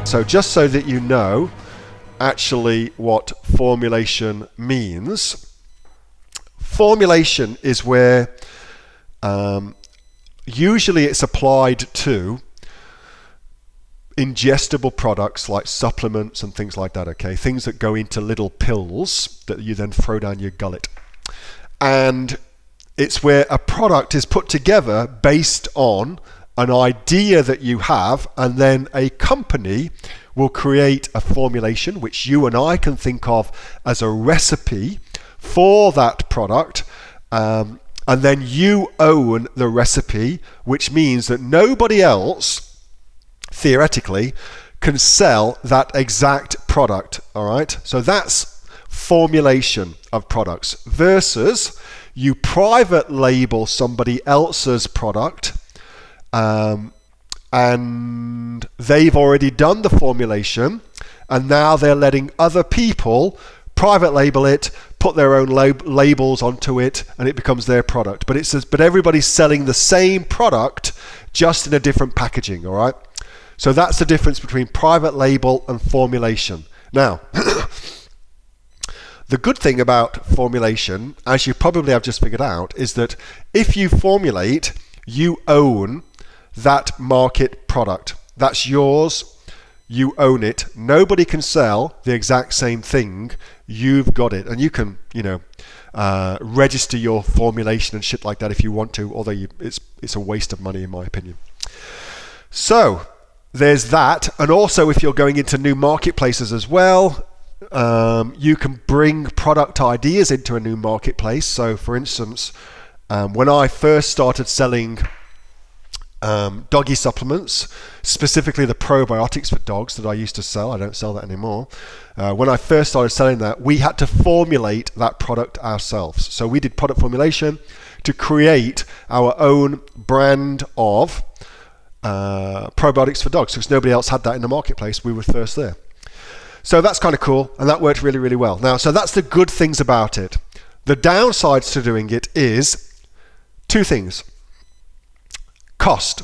So just so that you know actually what formulation means, formulation is where usually it's applied to ingestible products like supplements and things like that, okay? Things that go into little pills that you then throw down your gullet. And it's where a product is put together based on an idea that you have, and then a company will create a formulation which you and I can think of as a recipe for that product, and then you own the recipe, which means that nobody else, theoretically, can sell that exact product, all right? So that's formulation of products versus you private label somebody else's product, and they've already done the formulation, and now they're letting other people private label it, put their own labels onto it, and it becomes their product. But everybody's selling the same product, just in a different packaging, all right? So that's the difference between private label and formulation. Now, the good thing about formulation, as you probably have just figured out, is that if you formulate, you own that market product. That's yours. You own it. Nobody can sell the exact same thing. You've got it. And you can, register your formulation and shit like that if you want to, although it's a waste of money in my opinion. So there's that. And also if you're going into new marketplaces as well, you can bring product ideas into a new marketplace. So for instance, when I first started selling doggy supplements, specifically the probiotics for dogs that I used to sell, I don't sell that anymore. When I first started selling that, we had to formulate that product ourselves. So we did product formulation to create our own brand of probiotics for dogs, because nobody else had that in the marketplace. We were first there. So that's kind of cool, and that worked really, really well. Now, so that's the good things about it. The downsides to doing it is two things. Cost.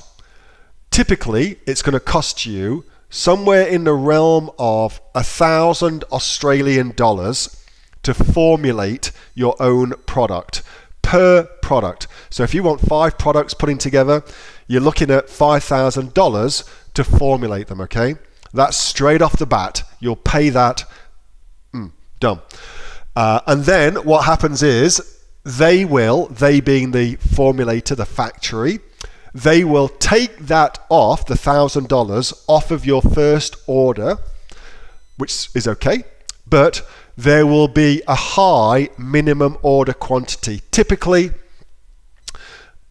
Typically, it's going to cost you somewhere in the realm of 1,000 Australian dollars to formulate your own product per product. So if you want 5 products putting together, you're looking at $5,000 to formulate them, okay? That's straight off the bat. You'll pay that. Done. And then what happens is they being the formulator, the factory, they will take that off, the $1,000 off of your first order, which is okay, but there will be a high minimum order quantity. Typically,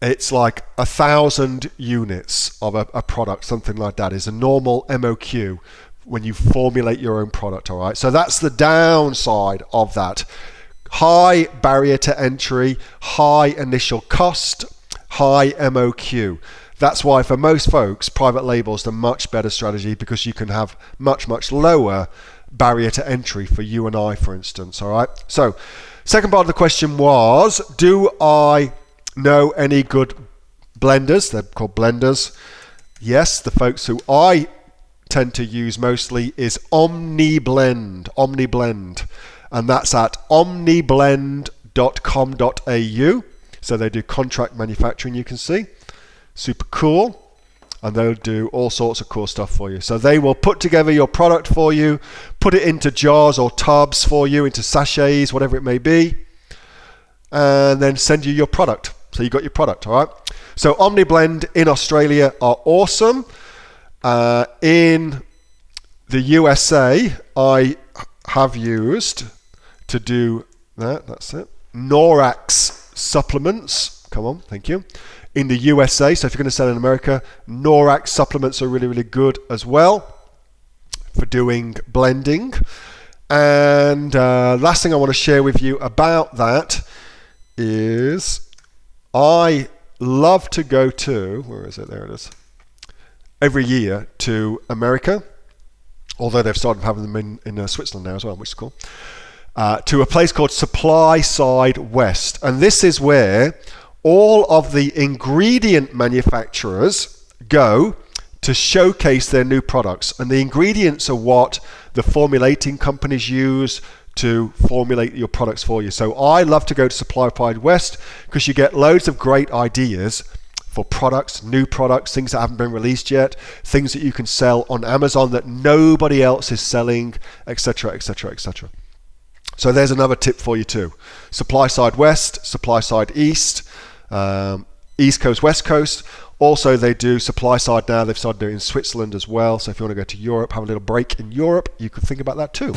it's like 1,000 units of a product, something like that is a normal MOQ when you formulate your own product, all right? So that's the downside of that. High barrier to entry, high initial cost, high MOQ. That's why for most folks, private label is the much better strategy, because you can have much, much lower barrier to entry for you and I, for instance, all right? So second part of the question was, do I know any good blenders? They're called blenders. Yes, the folks who I tend to use mostly is OmniBlend, and that's at omniblend.com.au. So they do contract manufacturing, you can see. Super cool. And they'll do all sorts of cool stuff for you. So they will put together your product for you, put it into jars or tubs for you, into sachets, whatever it may be, and then send you your product. So you got your product, all right? So OmniBlend in Australia are awesome. In the USA, I have used to do that. That's it. Norax supplements. Come on, thank you. In the USA, so if you're going to sell in America, Norax supplements are really, really good as well for doing blending. And last thing I want to share with you about that is I love to go to, where is it? There it is. Every year to America, although they've started having them in Switzerland now as well, which is cool. To a place called Supply Side West. And this is where all of the ingredient manufacturers go to showcase their new products. And the ingredients are what the formulating companies use to formulate your products for you. So I love to go to SupplyProvider West because you get loads of great ideas for products, new products, things that haven't been released yet, things that you can sell on Amazon that nobody else is selling, etc., etc., etc. So there's another tip for you too. Supply side west, supply side east, east coast, west coast. Also, they do supply side now. They've started doing it in Switzerland as well. So if you want to go to Europe, have a little break in Europe, you could think about that too.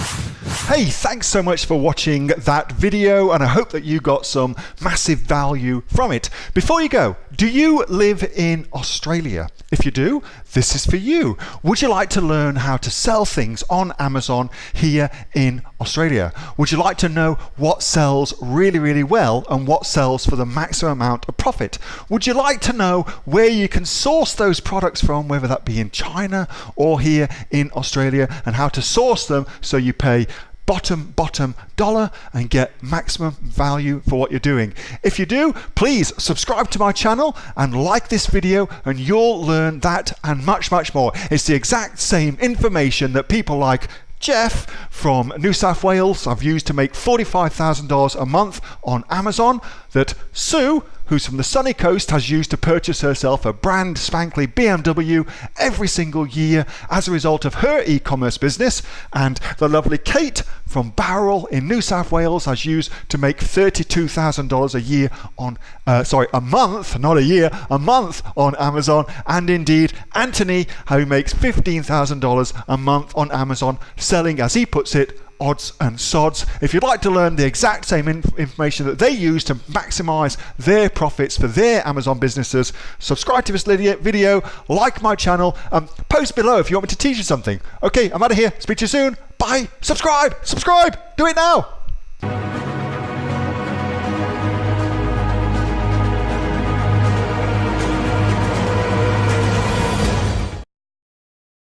Hey, thanks so much for watching that video, and I hope that you got some massive value from it. Before you go, do you live in Australia? If you do, this is for you. Would you like to learn how to sell things on Amazon here in Australia? Would you like to know what sells really, really well and what sells for the maximum amount of profit? Would you like to know where you can source those products from, whether that be in China or here in Australia, and how to source them so you pay bottom dollar and get maximum value for what you're doing? If you do, please subscribe to my channel and like this video, and you'll learn that and much more. It's the exact same information that people like Jeff from New South Wales I've used to make $45,000 a month on Amazon, that Sue, who's from the sunny coast, has used to purchase herself a brand spankly BMW every single year as a result of her e-commerce business, and the lovely Kate from Bowral in New South Wales has used to make $32,000 a year on a month, not a year, a month on Amazon, and indeed Anthony, who makes $15,000 a month on Amazon, selling, as he puts it, odds and sods. If you'd like to learn the exact same information that they use to maximize their profits for their Amazon businesses, subscribe to this video, like my channel, post below if you want me to teach you something. Okay, I'm out of here. Speak to you soon. Bye. Subscribe. Do it now.